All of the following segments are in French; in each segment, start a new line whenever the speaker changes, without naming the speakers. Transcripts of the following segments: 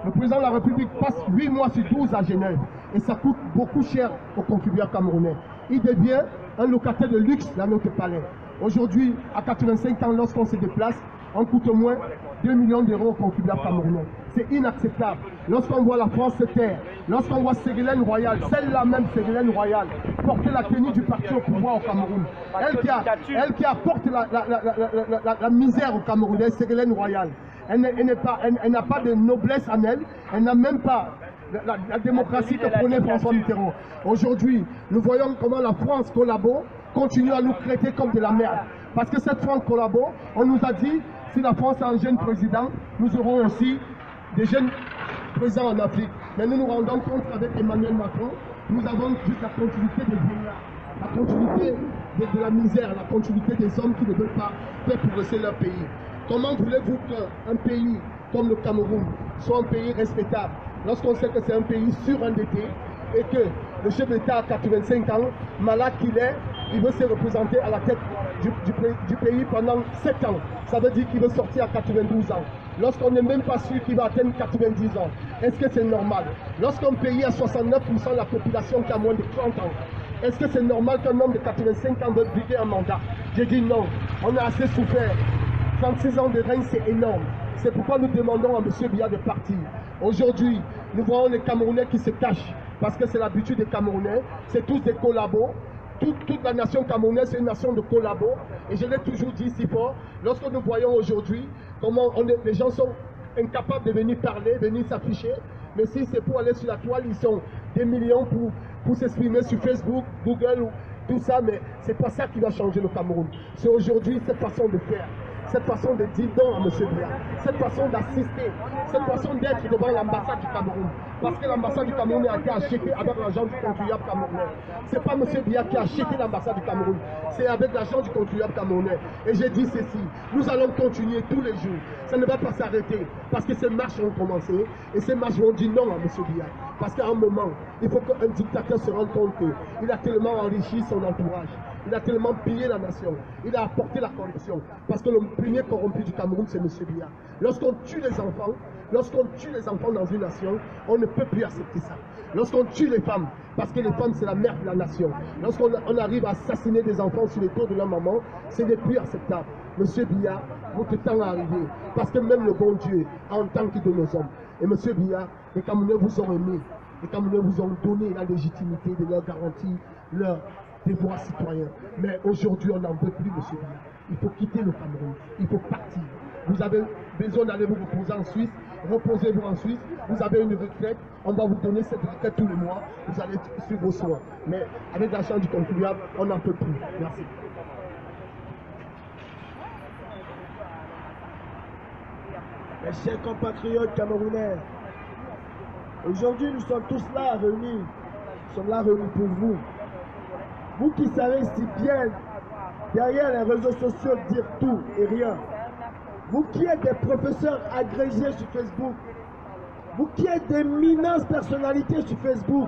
Le président de la République passe 8 mois sur 12 à Genève et ça coûte beaucoup cher aux contribuables camerounais. Il devient un locataire de luxe dans notre palais. Aujourd'hui, à 85 ans, lorsqu'on se déplace, on coûte au moins 2 millions d'euros aux contribuables camerounais. C'est inacceptable. Lorsqu'on voit la France se taire, lorsqu'on voit Ségolène Royal, celle-là même Ségolène Royal, porter la tenue du parti au pouvoir au Cameroun, elle qui apporte la misère au Camerounais, Ségolène Royal, elle n'a pas de noblesse en elle, elle n'a même pas la démocratie que prenait François Mitterrand. Aujourd'hui, nous voyons comment la France collabo continue à nous traiter comme de la merde. Parce que cette France collabo, on nous a dit, si la France a un jeune président, nous aurons aussi des jeunes présidents en Afrique. Mais nous nous rendons compte qu'avec Emmanuel Macron, nous avons juste la continuité des vieillards, la continuité de la misère, la continuité des hommes qui ne veulent pas faire progresser leur pays. Comment voulez-vous qu'un pays comme le Cameroun soit un pays respectable lorsqu'on sait que c'est un pays surendetté et que le chef d'État a 85 ans, malade qu'il est, il veut se représenter à la tête du pays pendant 7 ans. Ça veut dire qu'il veut sortir à 92 ans. Lorsqu'on n'est même pas sûr qu'il va atteindre 90 ans, est-ce que c'est normal? Lorsqu'un pays a 69% de la population qui a moins de 30 ans, est-ce que c'est normal qu'un homme de 85 ans veuille briguer un mandat? J'ai dit non, on a assez souffert. 36 ans de règne, c'est énorme. C'est pourquoi nous demandons à M. Biya de partir. Aujourd'hui, nous voyons les Camerounais qui se cachent, parce que c'est l'habitude des Camerounais, c'est tous des collabos. Toute la nation camerounaise, c'est une nation de collabos. Et je l'ai toujours dit si fort, lorsque nous voyons aujourd'hui comment les gens sont incapables de venir parler, venir s'afficher, mais si c'est pour aller sur la toile, ils sont des millions pour s'exprimer sur Facebook, Google, ou tout ça, mais c'est pas ça qui va changer le Cameroun. C'est aujourd'hui cette façon de faire, cette façon de dire non à M. Biya, cette façon d'assister, cette façon d'être devant l'ambassade du Cameroun. Parce que l'ambassade du Cameroun a été achetée avec l'argent du contribuable camerounais. Ce n'est pas M. Biya qui a acheté l'ambassade du Cameroun, c'est avec l'argent du contribuable camerounais. Et j'ai dit ceci, nous allons continuer tous les jours. Ça ne va pas s'arrêter parce que ces marches vont commencer et ces marches vont dire non à M. Biya. Parce qu'à un moment, il faut qu'un dictateur se rende compte qu'il a tellement enrichi son entourage. Il a tellement pillé la nation. Il a apporté la corruption. Parce que le premier corrompu du Cameroun, c'est M. Biya. Lorsqu'on tue les enfants dans une nation, on ne peut plus accepter ça. Lorsqu'on tue les femmes, parce que les femmes, c'est la mère de la nation. Lorsqu'on arrive à assassiner des enfants sur les dos de leur maman, ce n'est plus acceptable. M. Biya, votre temps est arrivé. Parce que même le bon Dieu a un temps qui donne aux hommes. Et M. Biya, les Camerounais vous ont aimé. Les Camerounais vous ont donné la légitimité de leur garantie, leur devoir citoyen. Mais aujourd'hui, on n'en veut plus, M. Biya. Il faut quitter le Cameroun. Il faut partir. Vous avez besoin d'aller vous reposer en Suisse. Reposez-vous en Suisse. Vous avez une retraite. On va vous donner cette retraite tous les mois. Vous allez suivre vos soins. Mais avec l'argent du contribuable, on n'en peut plus. Merci.
Mes chers compatriotes camerounais, aujourd'hui nous sommes tous là réunis. Nous sommes là réunis pour vous. Vous qui savez si bien derrière les réseaux sociaux dire tout et rien. Vous qui êtes des professeurs agrégés sur Facebook. Vous qui êtes des éminentes personnalités sur Facebook.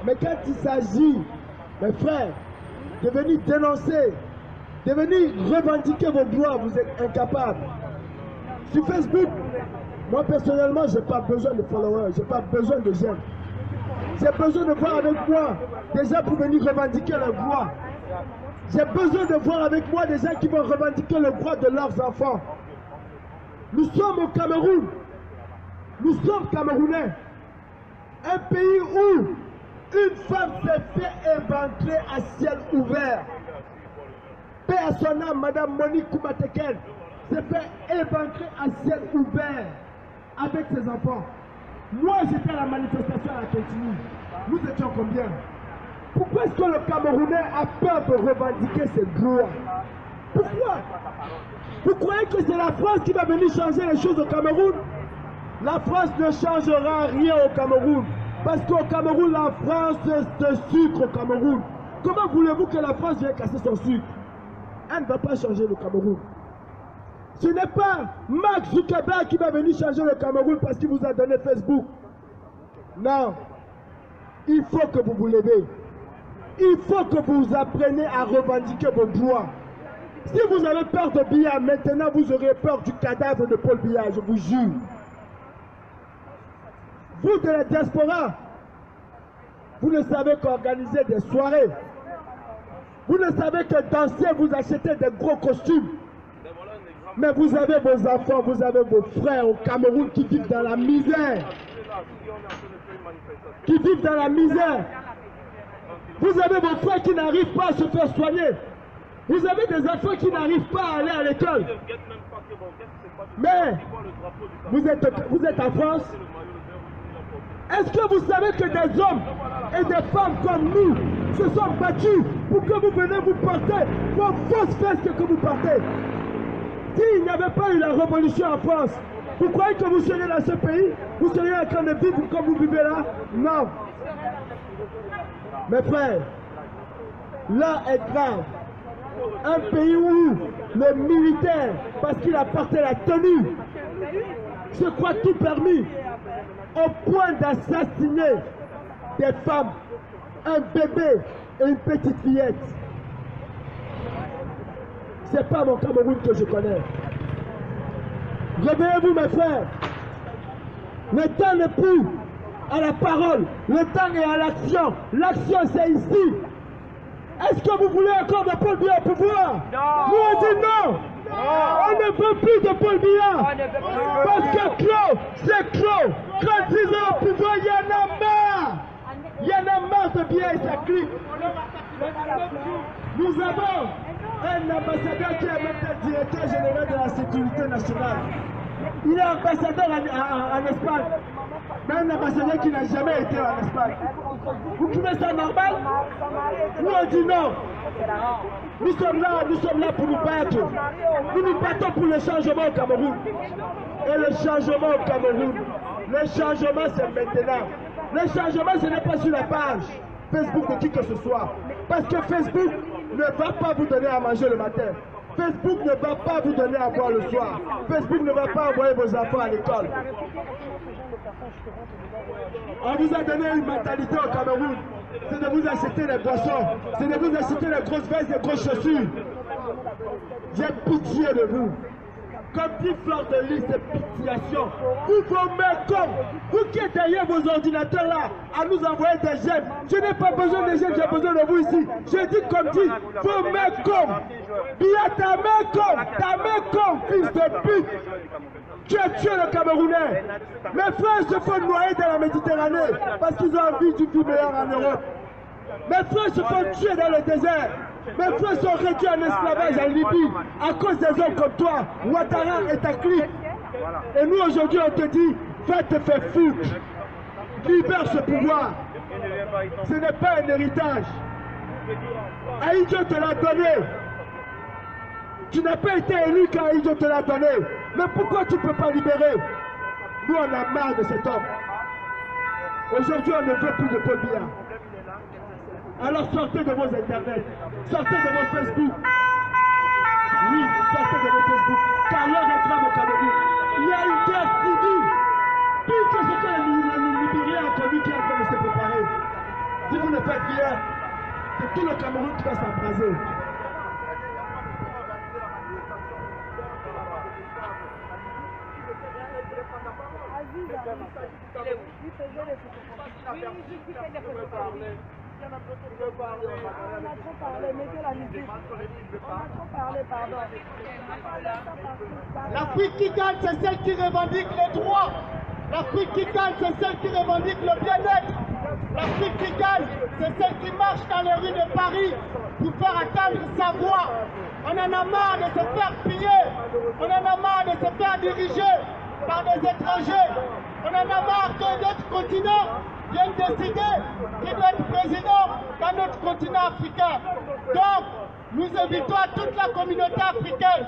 Mais quand il s'agit, mes frères, de venir dénoncer, de venir revendiquer vos droits, vous êtes incapables. Sur Facebook, moi personnellement, je n'ai pas besoin de followers, je n'ai pas besoin de j'aime. J'ai besoin de voir avec moi des gens pour venir revendiquer leurs droits. J'ai besoin de voir avec moi des gens qui vont revendiquer le droit de leurs enfants. Nous sommes au Cameroun. Nous sommes Camerounais. Un pays où une femme s'est fait éventrer à ciel ouvert. Paix à son âme, Madame Monique Koumateken s'est fait éventrer à ciel ouvert avec ses enfants. Moi, j'étais à la manifestation à la Continue. Nous étions combien? Pourquoi est-ce que le Camerounais a peur de revendiquer ses droits? Pourquoi? Vous croyez que c'est la France qui va venir changer les choses au Cameroun? La France ne changera rien au Cameroun. Parce qu'au Cameroun, la France se sucre au Cameroun. Comment voulez-vous que la France vienne casser son sucre? Elle ne va pas changer le Cameroun. Ce n'est pas Mark Zuckerberg qui va venir changer le Cameroun parce qu'il vous a donné Facebook. Non. Il faut que vous vous levez. Il faut que vous appreniez à revendiquer vos droits. Si vous avez peur de Biya, maintenant vous aurez peur du cadavre de Paul Biya, je vous jure. Vous de la diaspora, vous ne savez qu'organiser des soirées. Vous ne savez que danser, vous achetez des gros costumes. Mais vous avez vos enfants, vous avez vos frères au Cameroun qui vivent dans la misère. Qui vivent dans la misère. Vous avez vos frères qui n'arrivent pas à se faire soigner. Vous avez des enfants qui n'arrivent pas à aller à l'école. Mais vous êtes en France. Est-ce que vous savez que des hommes et des femmes comme nous se sont battus pour que vous venez vous porter vos fausses fesses que vous portez? S'il n'y avait pas eu la révolution en France, vous croyez que vous seriez dans ce pays? Vous seriez en train de vivre comme vous vivez là? Non. Mes frères, là est grave. Un pays où le militaire, parce qu'il a porté la tenue, se croit tout permis, au point d'assassiner des femmes, un bébé et une petite fillette. C'est pas mon Cameroun que je connais. Réveillez-vous mes frères. Le temps n'est plus à la parole, le temps est à l'action. L'action c'est ici. Est-ce que vous voulez encore de Paul Biya au pouvoir? Non. Nous on dit non. On ne veut plus de Paul Biya. Parce que clos, c'est clos. Quand ils sont au pouvoir, il y en a marre. Il y en a marre de Biya et sa clique. Nous avons un ambassadeur qui est même directeur général de la sécurité nationale. Il est ambassadeur en Espagne. Mais un ambassadeur qui n'a jamais été en Espagne. Vous trouvez ça normal? Nous on dit non. Nous sommes là pour nous battre. Nous nous battons pour le changement au Cameroun. Et le changement au Cameroun, le changement c'est maintenant. Le changement ce n'est pas sur la page Facebook de qui que ce soit. Parce que Facebook ne va pas vous donner à manger le matin. Facebook ne va pas vous donner à boire le soir. Facebook ne va pas envoyer vos enfants à l'école. On vous a donné une mentalité au Cameroun. C'est de vous acheter des boissons. C'est de vous acheter des grosses vestes et des grosses chaussures. J'ai pitié de vous. Comme dit Fleur de Lys, c'est pitiation. Vous vous mettez comme, vous qui êtes derrière vos ordinateurs là, à nous envoyer des j'aime. Je n'ai pas besoin des j'aime, j'ai besoin de vous ici. Je dis comme dit, vous mettez comme, Biya ta main comme, fils de pute. Tu as tué le Camerounais. Mes frères se font noyer dans la Méditerranée parce qu'ils ont envie d'une vie meilleure en Europe. Mes frères se font tuer dans le désert. Mes frères sont réduits en esclavage en Libye à cause des hommes comme toi, Ouattara et ta clique. Et nous aujourd'hui on te dit, va te faire foutre. Libère ce pouvoir. Ce n'est pas un héritage. Aïdjo te l'a donné. Tu n'as pas été élu car Aïdjo te l'a donné. Mais pourquoi tu ne peux pas libérer? Nous on a marre de cet homme. Aujourd'hui on ne veut plus de Paul Biya. Alors sortez de vos internets, sortez de vos Facebook. Oui, sortez de vos Facebook, car l'heure est grave au Cameroun. Il y a une guerre civile. Pire que ce que les Libériens ont connu qui est en train de se préparer. Si vous ne faites rien, c'est tout le Cameroun qui va s'embraser.
On a trop parlé, mettez la musique. On a trop parlé, pardon.
L'Afrique qui gagne, c'est celle qui revendique les droits. L'Afrique qui gagne, c'est celle qui revendique le bien-être. L'Afrique qui gagne, c'est celle qui marche dans les rues de Paris pour faire attendre sa voix. On en a marre de se faire piller. On en a marre de se faire diriger par des étrangers. On en a marre que notre continent vienne décider qui doit être président dans notre continent africain. Donc, nous invitons à toute la communauté africaine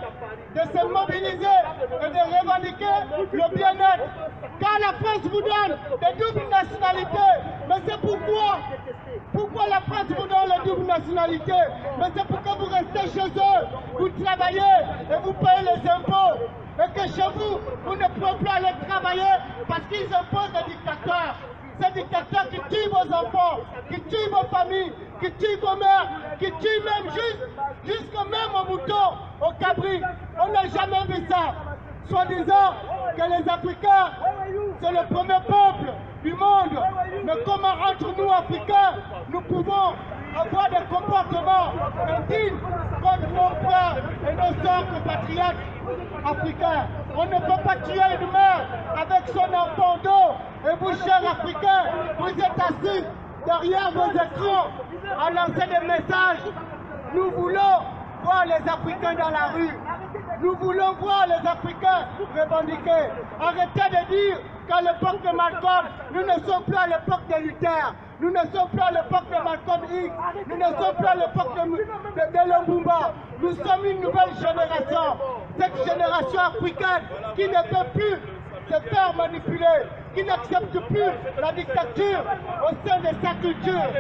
de se mobiliser et de revendiquer le bien-être. Quand la France vous donne des doubles nationalités, mais c'est pourquoi la France vous donne les doubles nationalités? Mais c'est pour que vous restez chez eux, vous travaillez et vous payez les impôts. Et que chez vous, vous ne pouvez plus aller travailler parce qu'ils imposent des dictateurs. Ces dictateurs qui tuent vos enfants, qui tuent vos familles, qui tuent vos mères, qui tuent même jusqu'au même au mouton, au cabri. On n'a jamais vu ça. soi-disant que les Africains, c'est le premier peuple du monde. Mais comment entre nous, Africains, nous pouvons avoir des comportements indignes contre nos frères et nos sœurs compatriotes africains? On ne peut pas tuer une mère avec son enfant d'eau. Et vous, chers Africains, vous êtes assis derrière vos écrans à lancer des messages. Nous voulons voir les Africains dans la rue. Nous voulons voir les Africains revendiquer. Arrêtez de dire qu'à l'époque de Malcolm, nous ne sommes plus à l'époque de Luther. Nous ne sommes plus à l'époque de Malcolm X. Nous ne sommes plus à l'époque de Lumumba. Nous sommes une nouvelle génération. Cette génération africaine qui ne peut plus se faire manipuler, qui n'accepte plus la dictature au sein de sa culture.